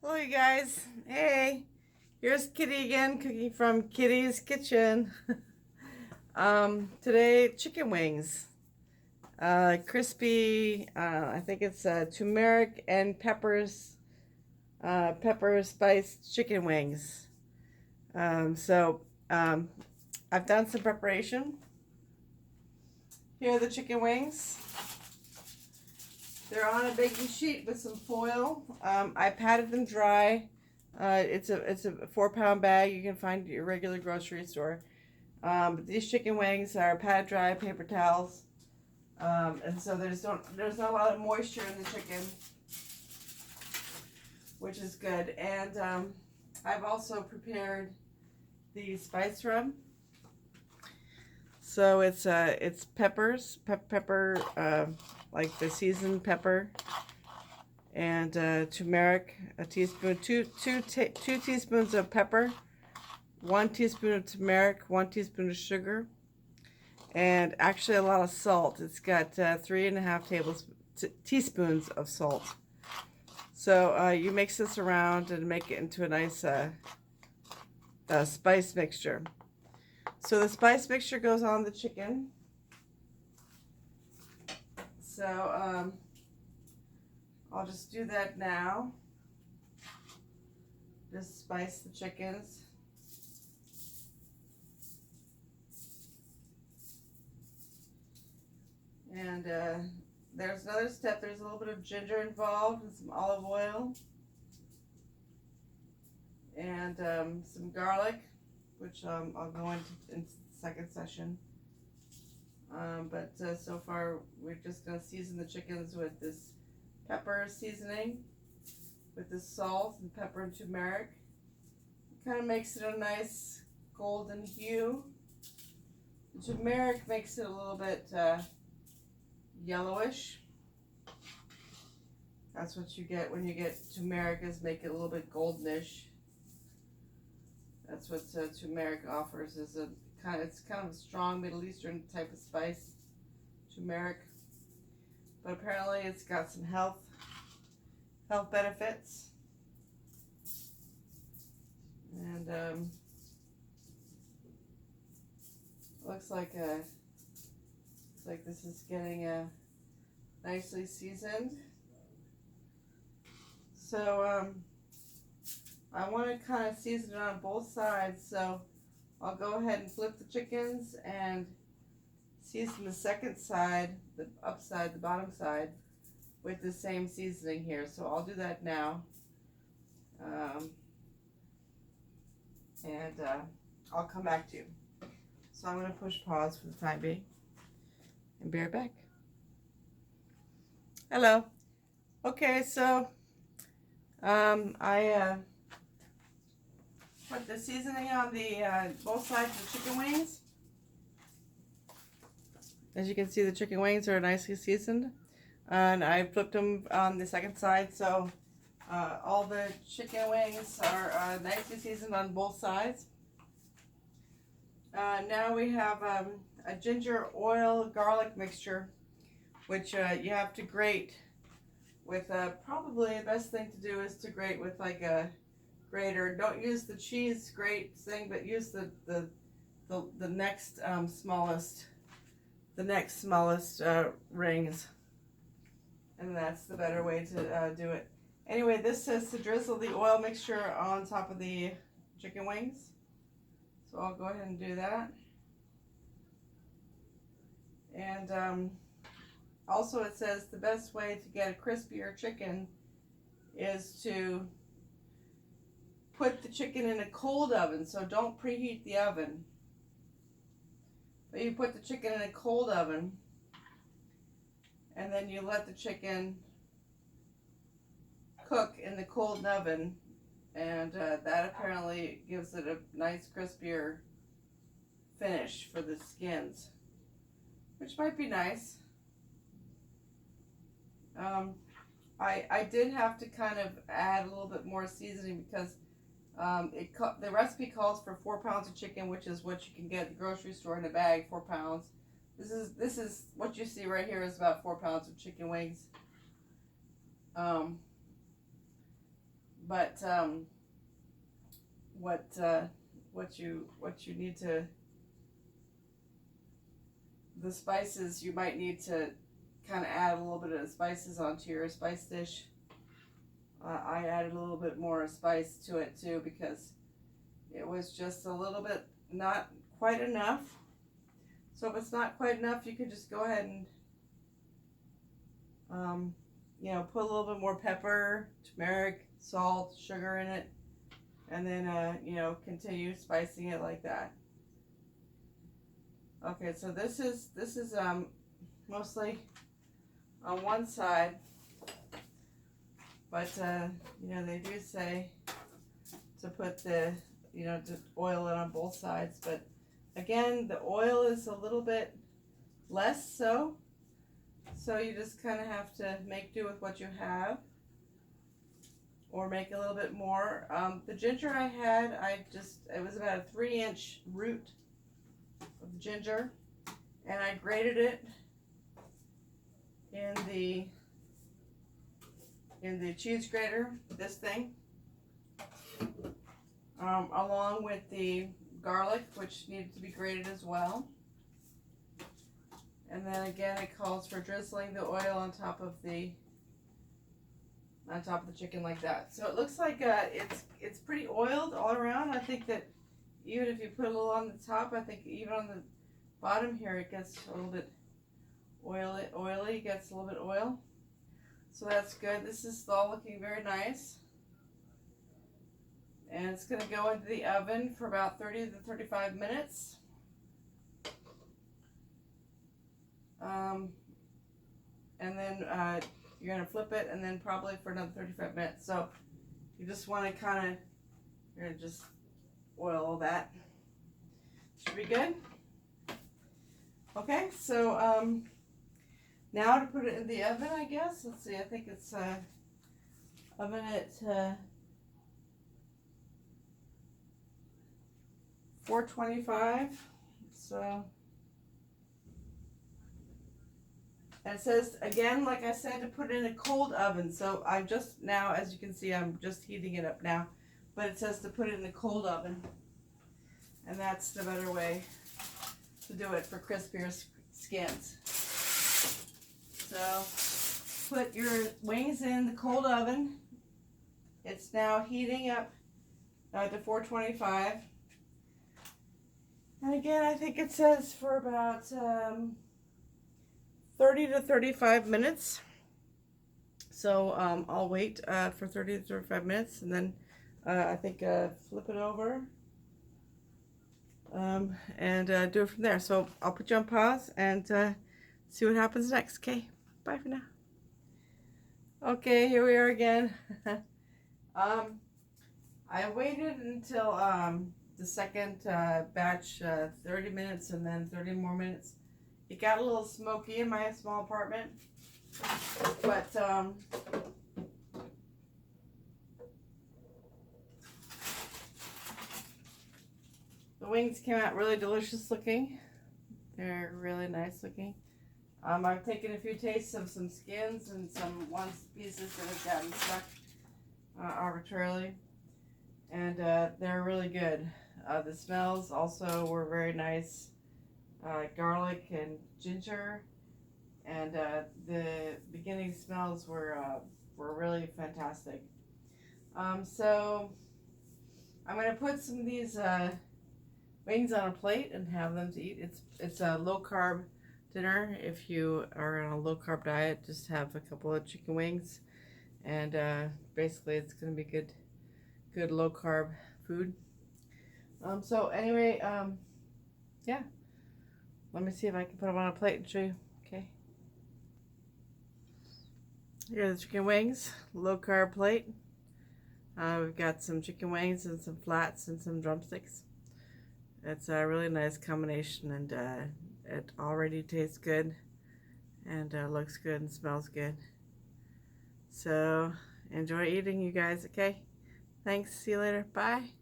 Hello, you guys. Hey, here's Kitty again, cooking from Kitty's Kitchen. Today, chicken wings. Crispy, I think it's turmeric and pepper spiced chicken wings. So, I've done some preparation. Here are the chicken wings. They're on a baking sheet with some foil. I patted them dry. It's a 4-pound bag. You can find at your regular grocery store. But these chicken wings are patted dry, paper towels, and so there's not a lot of moisture in the chicken, which is good. And I've also prepared the spice rub. So it's peppers, pepper, like the seasoned pepper, and turmeric, a teaspoon, two teaspoons of pepper, 1 teaspoon of turmeric, 1 teaspoon of sugar, and actually a lot of salt. It's got 3.5 teaspoons of salt. So you mix this around and make it into a nice spice mixture. So the spice mixture goes on the chicken. So I'll just do that now. Just spice the chickens. And there's another step. There's a little bit of ginger involved and some olive oil. And some garlic, which I'll go into in the second session. But so far, we're just going to season the chickens with this pepper seasoning, with the salt and pepper and turmeric. It kind of makes it a nice golden hue. The turmeric makes it a little bit yellowish. That's what you get when you get turmeric, is make it a little bit goldenish. That's what turmeric offers, is it's kind of a strong Middle Eastern type of spice, turmeric. But apparently it's got some health benefits. And looks like this is getting nicely seasoned. So I want to kind of season it on both sides, so I'll go ahead and flip the chickens and season the second side, the upside, the bottom side, with the same seasoning here. So I'll do that now. And I'll come back to you. So I'm going to push pause for the time being and be right back. Hello. Okay, so I put the seasoning on the both sides of the chicken wings. As you can see, the chicken wings are nicely seasoned, and I flipped them on the second side, so all the chicken wings are nicely seasoned on both sides. Now we have a ginger oil garlic mixture, which you have to grate with probably the best thing to do is to grate with like a grater. Don't use the cheese grate thing, but use the next smallest rings, and that's the better way to do it. Anyway, this says to drizzle the oil mixture on top of the chicken wings, so I'll go ahead and do that. And also it says the best way to get a crispier chicken is to put the chicken in a cold oven, so don't preheat the oven. But you put the chicken in a cold oven, and then you let the chicken cook in the cold oven, and that apparently gives it a nice crispier finish for the skins, which might be nice. I did have to kind of add a little bit more seasoning because the recipe calls for 4 pounds of chicken, which is what you can get at the grocery store in a bag, 4 pounds. This is what you see right here is about 4 pounds of chicken wings. But but what you need to, the spices, you might need to kind of add a little bit of spices onto your spice dish. I added a little bit more spice to it too because it was just a little bit not quite enough. So if it's not quite enough, you can just go ahead and you know, put a little bit more pepper, turmeric, salt, sugar in it, and then you know, continue spicing it like that. Okay, so this is mostly on one side, but you know, they do say to put the, you know, to oil it on both sides, but again, the oil is a little bit less so you just kind of have to make do with what you have, or make a little bit more. The ginger I had, it was about a 3-inch root of ginger, and I grated it in the cheese grater, this thing, along with the garlic, which needed to be grated as well. And then again, it calls for drizzling the oil on top of the chicken like that. So it looks like it's pretty oiled all around. I think that even if you put a little on the top, I think even on the bottom here, it gets a little bit oily, gets a little bit oil. So that's good. This is all looking very nice. And it's going to go into the oven for about 30 to 35 minutes. And then you're going to flip it, and then probably for another 35 minutes. So you just want to kind of, you're going to just oil all that. Should be good. Okay, so now to put it in the oven, I guess. Let's see, I think it's oven at 425. So, and it says, again, like I said, to put it in a cold oven. So I'm just now, as you can see, I'm just heating it up now. But it says to put it in a cold oven. And that's the better way to do it for crispier skins. So put your wings in the cold oven. It's now heating up to 425. And again, I think it says for about 30 to 35 minutes. So I'll wait for 30 to 35 minutes, and then I think flip it over and do it from there. So I'll put you on pause and see what happens next. Okay, bye for now. Okay, here we are again. I waited until the second batch, 30 minutes, and then 30 more minutes. It got a little smoky in my small apartment, but the wings came out really delicious looking. They're really nice looking. I've taken a few tastes of some skins and some pieces that have gotten stuck arbitrarily, and they're really good. The smells also were very nice. Garlic and ginger, and the beginning smells were really fantastic. So I'm going to put some of these wings on a plate and have them to eat. It's a low carb dinner. If you are on a low carb diet, just have a couple of chicken wings, and basically it's going to be good low carb food. So anyway, yeah. Let me see if I can put them on a plate and show you. Okay. Here are the chicken wings, low carb plate. We've got some chicken wings and some flats and some drumsticks. It's a really nice combination, and it already tastes good, and looks good and smells good. So enjoy eating, you guys. Okay. Thanks. See you later. Bye.